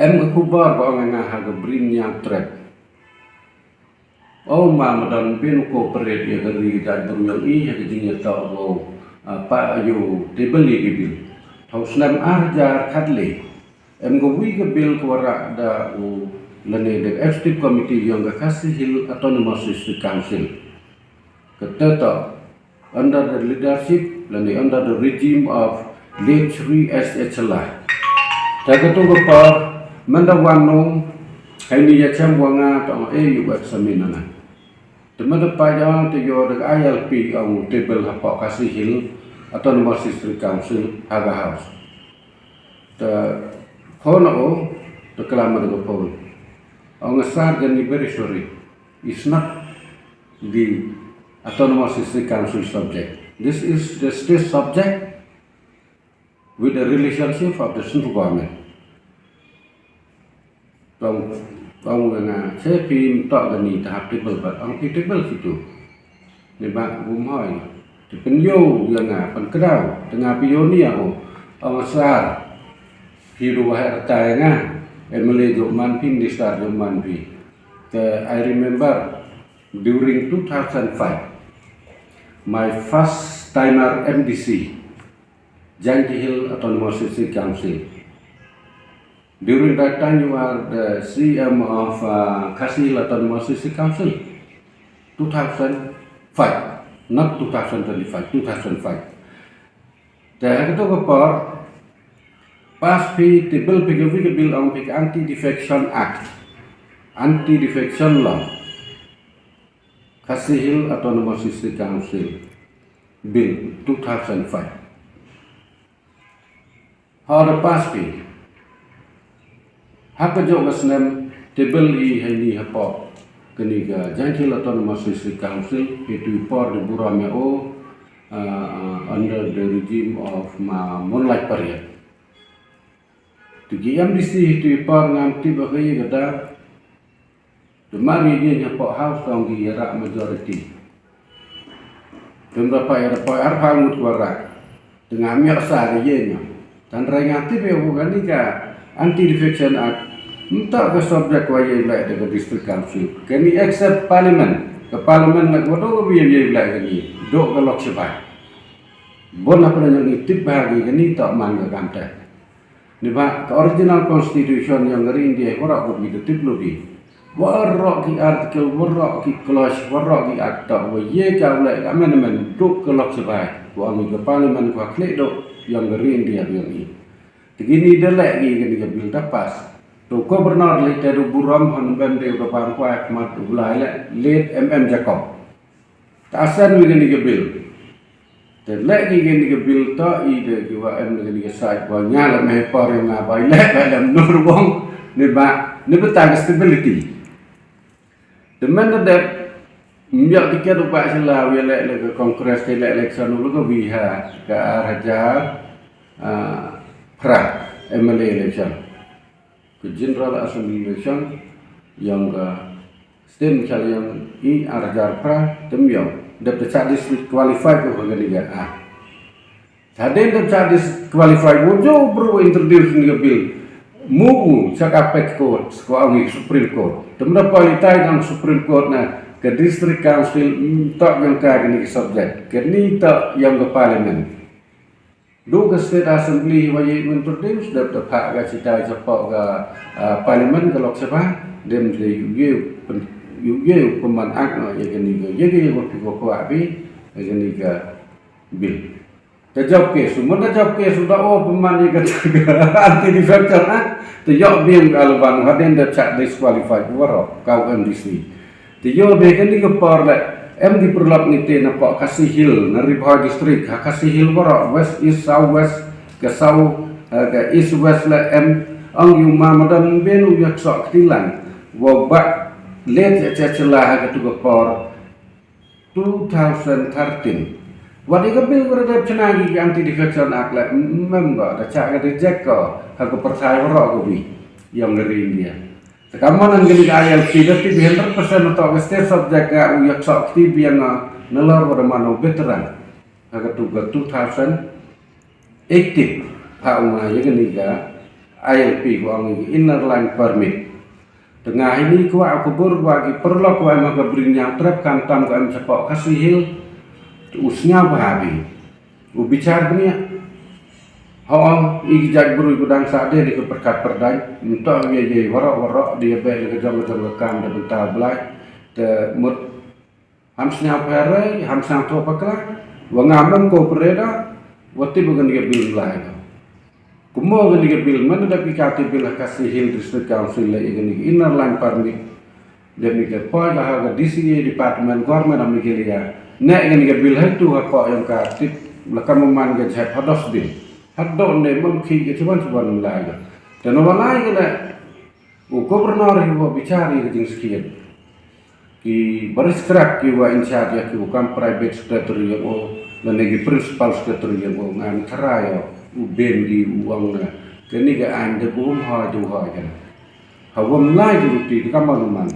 Em kubar ba nga haga brin yang trek. Oh madan pin ko peret ya gari da dunyang I ha ginya ta go pa ayu tebeli gibil. Hausnam arjar khadle. Em go wi gibil ko ra da u lene the executive committee yang ga Khasi Hill Autonomous District Council. Ketata under the leadership under the regime of late Sri S.H. Lah. Tagato ko pa mandawanong ini ya cambwanga tong yu eksaminana. Temada payang te yo de ILP ang table hapa Khasi Hill Autonomous District Council Haga House. Ta hono to kelama de pol. Ang sar gani very sorry. Is not the Autonomous District Council subject. This is the state subject with the relationship of the central government. Tong nga saya pin tak gani tahap table bat ang table situ. Ni bak bumhoi. Ti penyo yang nga penkedau tengah pionia ang sar hiru harta nga emele joman pin di star joman pi. I remember during 2005 my first timer MDC Janki Hill Autonomous District Council. During that time you are the CM of Khasi Hill Autonomous District Council 2005, not 2025, 2005. Dahil ito kapar pas pi tibel bil ang pig Anti-Defection Act, Anti-Defection Law, Khasi Hill Autonomous District Council Bill 2005. Har pas pi haka jo gasnam table I hani hapa keniga Janki Hill Autonomous District Council itu por di Burame under the regime of Moonlight Period. Tugi MDC itu por ngamti bagai gada Demari dia hapa house tong di era majority. Tembra pa era pa arha mut wara tengah miasa dia nya. Dan rengati be bukan nika Anti-Defection Act minta ke subjek wajib belai dengan district council. Kini accept parliament. Ke parliament nak bodoh ke biaya belai kini. Dok ke Lok Sabha. Bon apa yang itip bahagi kini tak man ke kantor. Ni ke original constitution yang ngeri India korak ko bidu tip lobi. Warok ki artikel, warok ki clause, warok ki akta. Waye ka belai amendment dok ke Lok Sabha. Ko ami ke parliament ko klik dok yang ngeri India yang ini. Begini delek lagi kini ke bil tapas. Tu gubernur lite du buram han bende do pam kwa mat ulai late Jacob. Tasan begini ke bil. Delek gini ke bil ta ide ke wa gini ke side wa nyala me par yang abai lek dalam nur wong ni betang stability. The man that miak tiket upak sila we lek ke kongres ke election lu ko biha ke raja pra MLA election. Ke General Assembly election yang state misalnya yang I arjar pra tembiau dapat cadis qualified ke bagian Tadi dapat cadis qualified wojo bro introduce ni bill mugu sakapek court ko ang Supreme Court temda palitai ang Supreme Court na ke district council tak yang ka ni subject ke ni tak yang ke parliament. Dua state assembly wajib introduce dapat pak ga cita cepak ga parlimen ke Lok Sabha dem de yuge peman ak no ye gani ga ye ge ko abi gani ga bill. Tajab ke semua tajab ke sudah peman ye Anti-Defection Act tajab biang alban haden da cak disqualified warok kau MDC. Tajab be gani ke par di perlap ni te nampak Khasi Hill Naribah District Khasi Hill barak west east south west ke south ke east west la ang yu mamadan benu yak sok ketilan wabak late celah ke tu por 2013 wadi ke bil berada cenagi ke Anti-Defection Act la member da cak ke reject ko ke percaya barak ko bi yang dari India. Kamu gini ILP tapi 100% untuk state subjek ga uyak sok ti biang nalar pada mano veteran agak tuga 2018 ha uma ya gini ga ILP ko ang inner line permit. Tengah ini ko aku berbagi perlu ko am gabrinya trap kan tam ko am sapok kasihil usnya bahabi. Ubicar benia. Hawang ijak buru gudang sade di perkat perdai untuk ye warok dia be ke jam kam de bentar belai te mut hamsnya pare hamsang to pakla wangamam ko pereda wati bukan dia bil lai kumo gani dia bil mana da pikati bil kasih hill district council le gani inner line permit demi ke poi ga DCA department government amikelia nek gani dia bil itu apa yang ka tip lakam man ga jhat hados bil hadon ne mum ki ke cuman mulai dan walai gana gubernur yang bicara ke jing sekian ki baris kerak ki wa insya ya ki bukan private secretary yang dan lagi principal secretary yang ngan terayo ben di uang na kini ga ande bum ha ju ha kan hawam lai ju ti ka maluman